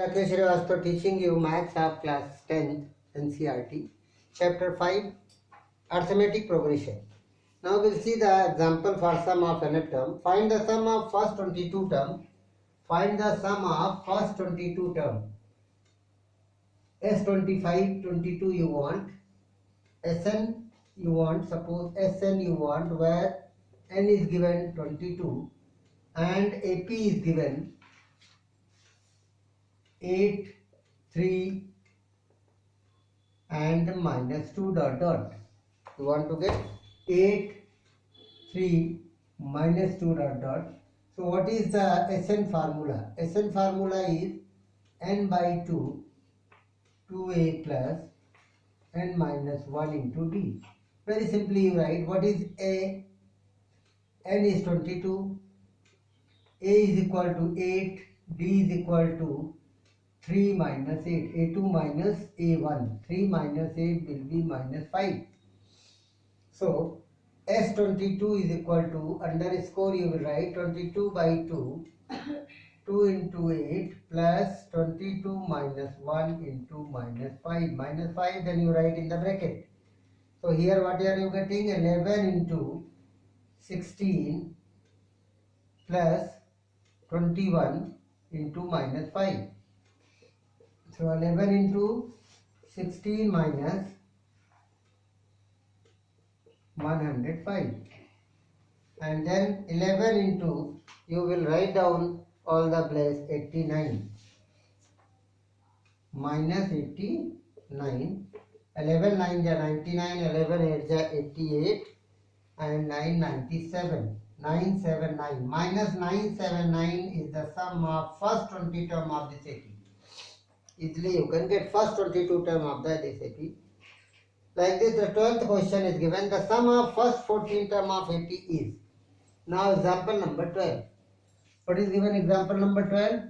Rakesh Srivastava teaching you Maths of class 10th NCERT, chapter 5, arithmetic progression. Now we'll see the example for sum of n term. Find the sum of first 22 term. Find the sum of first 22 term. S25, 22 you want. Sn you want. Suppose Sn you want where n is given 22 and AP is given 8, 3 and minus 2 dot dot. You want to get 8, 3 minus 2 dot dot. So what is the Sn formula? Sn formula is n by 2, 2a plus n minus 1 into d. Very simply you write what is a. N is 22, a is equal to 8, d is equal to 3 minus 8, a2 minus a1, 3 minus 8 will be minus 5. So S22 is equal to underscore you will write 22 by 2, 2 into 8 plus 22 minus 1 into minus 5, minus 5 then you write in the bracket. So here what are you getting? 11 into 16 plus 21 into minus 5. So 11 into 16 minus 105 and then 11 into you will write down all the place 89 minus 89, 11 9 is 99, 11 8 is 88 and 9 97, 979 minus 979 is the sum of first 20 term of this AP. Easily you can get first 22 term of the AP. Like this, the 12th question is given. The sum of first 14 term of AP is. Now example number 12. What is given example number 12?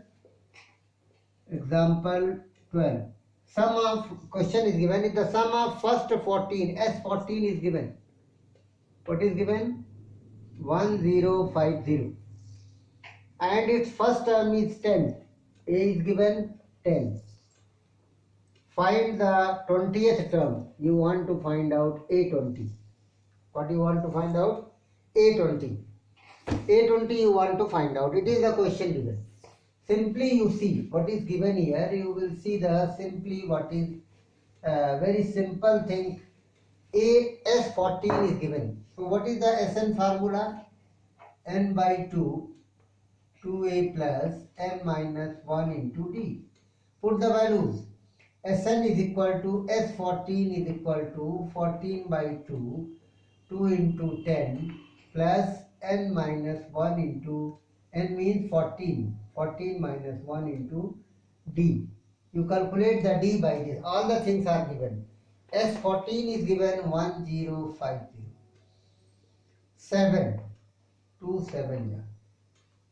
Example 12. Sum of question is given. If the sum of first 14, S14 is given. What is given? 1050. And its first term is 10. A is given 10. Find the 20th term. You want to find out A20. What you want to find out? A20. A20 you want to find out. It is the question given. Simply you see what is given here. You will see the simply what is very simple thing. S14 is given. So what is the Sn formula? N by 2, 2a plus n minus 1 into d. Put the values. Sn is equal to S14 is equal to 14 by 2, 2 into 10 plus n minus 1 into n means 14, 14 minus 1 into d. You calculate the d by this. All the things are given. S14 is given 1050. 7, 2 7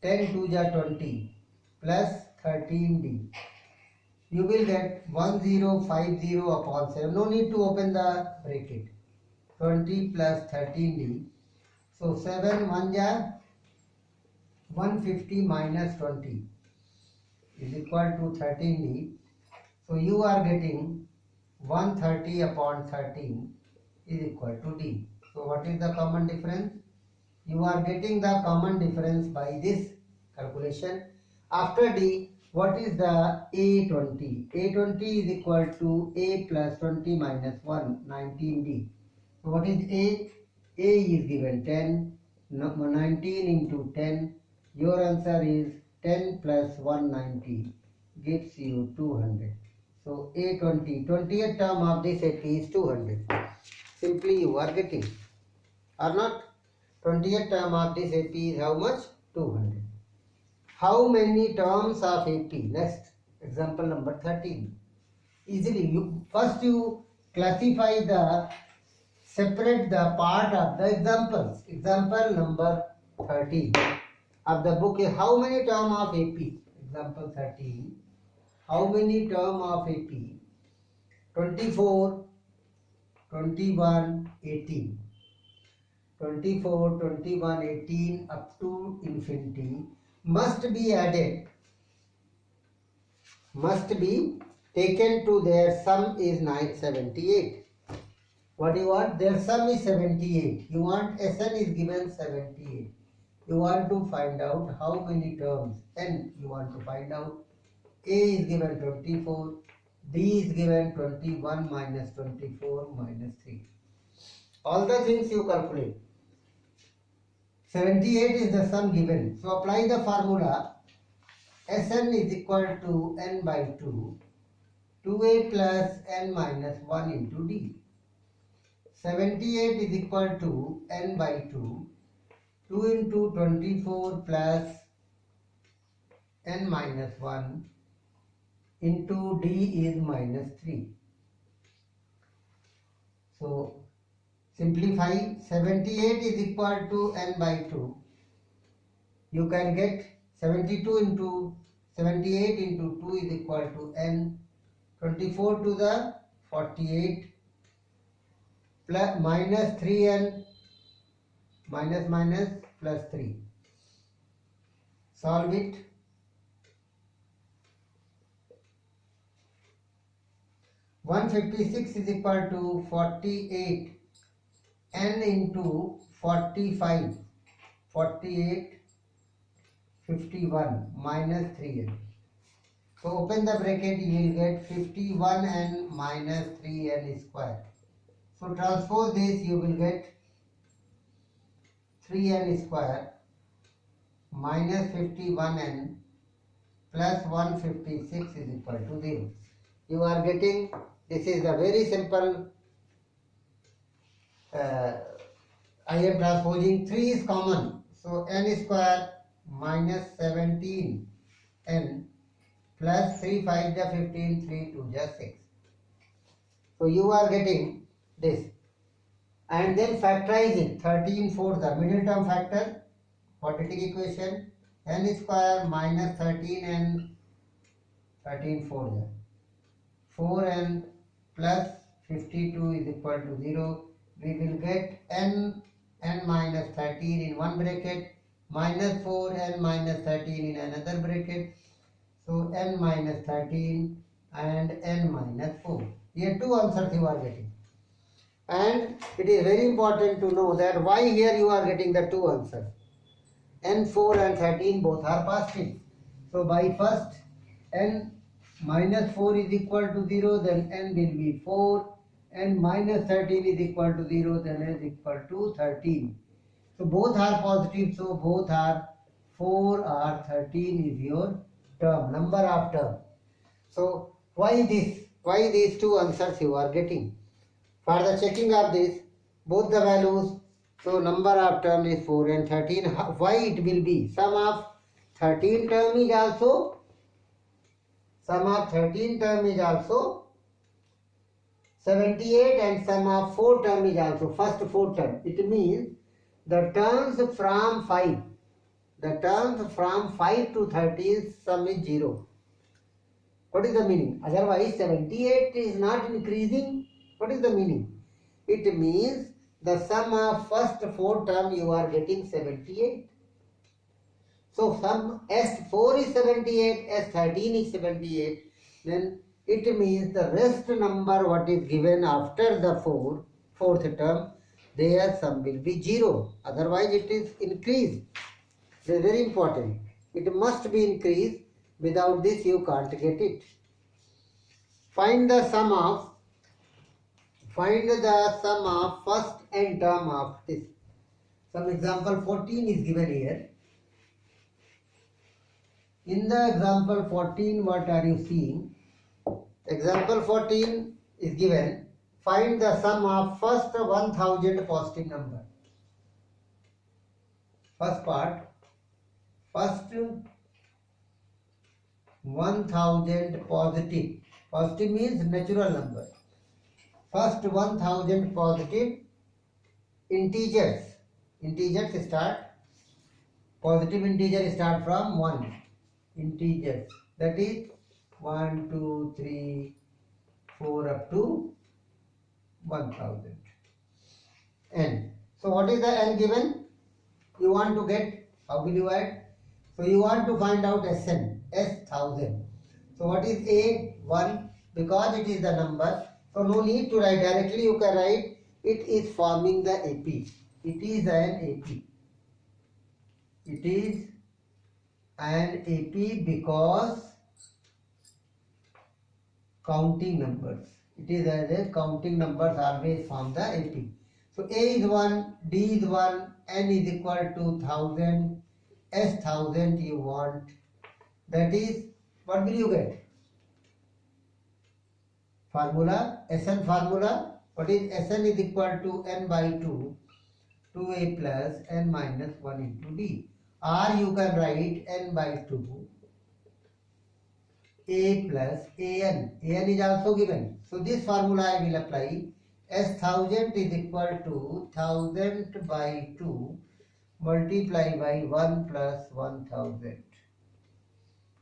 10 2 ja 20 plus 13d. You will get 1050 upon 7. No need to open the bracket. 20 plus 13d. So 7 1 ja 150 minus 20 is equal to 13d. So you are getting 130 upon 13 is equal to d. So what is the common difference? You are getting the common difference by this calculation. After d, what is the A20? A20 is equal to A plus 20 minus 1, 19d. So what is A? A is given 10, 19 into 10. Your answer is 10 plus 190 gives you 200. So A20, 20th term of this AP is 200. Simply you are getting. Or not? 20th term of this AP is how much? 200. How many terms of AP? Next, example number 13. Easily, first you classify separate the part of the examples. Example number 13 of the book is how many term of AP? Example 13. How many term of AP? 24, 21, 18. 24, 21, 18 up to infinity must be added must be taken to their sum is 978. What do you want? Their sum is 78. You want Sn is given 78. You want to find out how many terms. N you want to find out. A is given 24. D is given 21 minus 24 minus 3. All the things you calculate. 78 is the sum given. So apply the formula. Sn is equal to n by 2. 2a plus n minus 1 into d. 78 is equal to n by 2. 2 into 24 plus n minus 1 into d is minus 3. So simplify. 78 is equal to n by 2. You can get 72 into 78 into 2 is equal to n. 24 to the 48 plus minus 3n minus plus 3. Solve it. (156) is equal to 48 n into 45. 48 51 minus 3n. So open the bracket, you will get 51n minus 3n square. So transpose this, you will get 3n square minus 51n plus 156 is equal to 0. You are getting, this is a very simple, I am transposing. 3 is common. So n square minus 17n plus 3 5 the 15, 3 2 just 6. So you are getting this. And then factorize it. 13 4 the middle term factor. Quadratic equation. N square minus 13n 13 4 the 4n plus 52 is equal to 0. We will get n minus 13 in one bracket minus 4n minus 13 in another bracket. So n minus 13 and n minus 4. Here two answers you are getting. And it is very important to know that why here you are getting the two answers. n4 and 13 both are positive. So by first n minus 4 is equal to 0, then n will be 4. N minus 13 is equal to 0, then n is equal to 13. So both are positive, so both are 4 or 13 is your term, number of term. So why this? Why these two answers you are getting? For the checking of this, both the values, so number of term is 4 and 13. Why it will be? Sum of 13 term is also 78 and sum of 4 term is also first 4 term. It means the terms from 5 to 13 sum is 0. What is the meaning? Otherwise 78 is not increasing. What is the meaning? It means the sum of first 4 term you are getting 78. So sum S4 is 78, S13 is 78. Then it means the rest number what is given after the fourth term, their sum will be 0. Otherwise it is increased. It is very important. It must be increased. Without this you can't get it. Find the sum of first n term of this. Some example 14 is given here. In the example 14, what are you seeing? Example 14 is given. Find the sum of first 1000 positive number. First part. First 1000 positive. Positive means natural number. First 1000 positive integers. Integers start. Positive integer start from 1. Integers. That is 1, 2, 3, 4 up to 1000. N. So what is the n given? You want to get, how will you add? So you want to find out Sn, S1000. So what is A? 1, because it is the number. So no need to write directly, you can write it is forming the AP. It is an AP. It is an AP because counting numbers. It is as a counting numbers always form the AP. So A is 1, D is 1, N is equal to 1000, S 1000 you want. That is, what will you get? Formula, Sn formula. What is Sn is equal to N by 2, 2A plus N minus 1 into D. Or you can write N by 2, A plus An. An is also given. So this formula I will apply. S 1000 is equal to 1000 by 2 multiply by 1 plus 1000.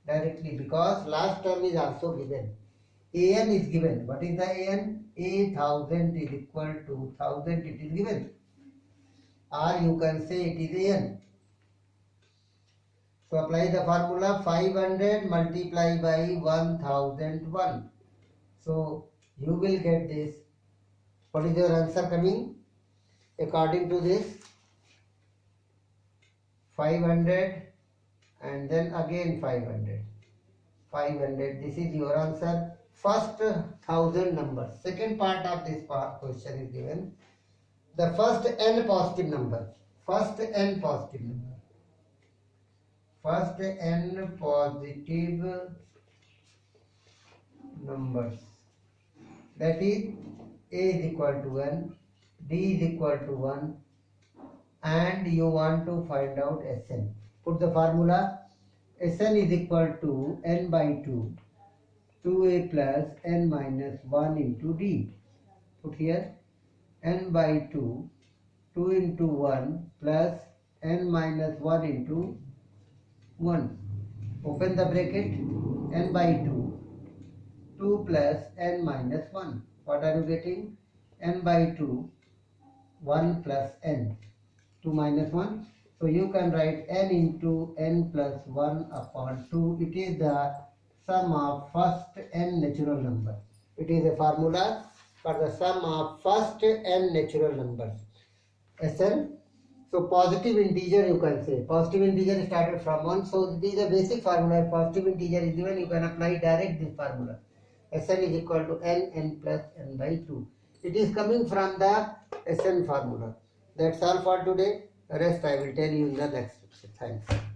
Directly, because last term is also given. An is given. What is the An? A 1000 is equal to 1000, it is given. Or you can say it is An. So apply the formula 500 multiply by 1001. So you will get this. What is your answer coming? According to this, 500 and then again 500. 500. This is your answer. First 1000 numbers. Second part of this question is given. The first n positive number. First n positive number. First n positive numbers. That is A is equal to n, D is equal to 1, and you want to find out Sn. Put the formula. Sn is equal to n by 2, 2A plus n minus 1 into D. Put here n by 2, 2 into 1 plus n minus 1 into 1. Open the bracket. N by 2, 2 plus n minus 1. What are you getting? N by 2, 1 plus n. 2 minus 1. So you can write n into n plus 1 upon 2. It is the sum of first n natural number. It is a formula for the sum of first n natural numbers. Sn. So positive integer you can say. Positive integer started from 1. So this is a basic formula. If positive integer is given, you can apply direct this formula. Sn is equal to n plus n by 2. It is coming from the Sn formula. That's all for today. The rest I will tell you in the next lecture. Thanks.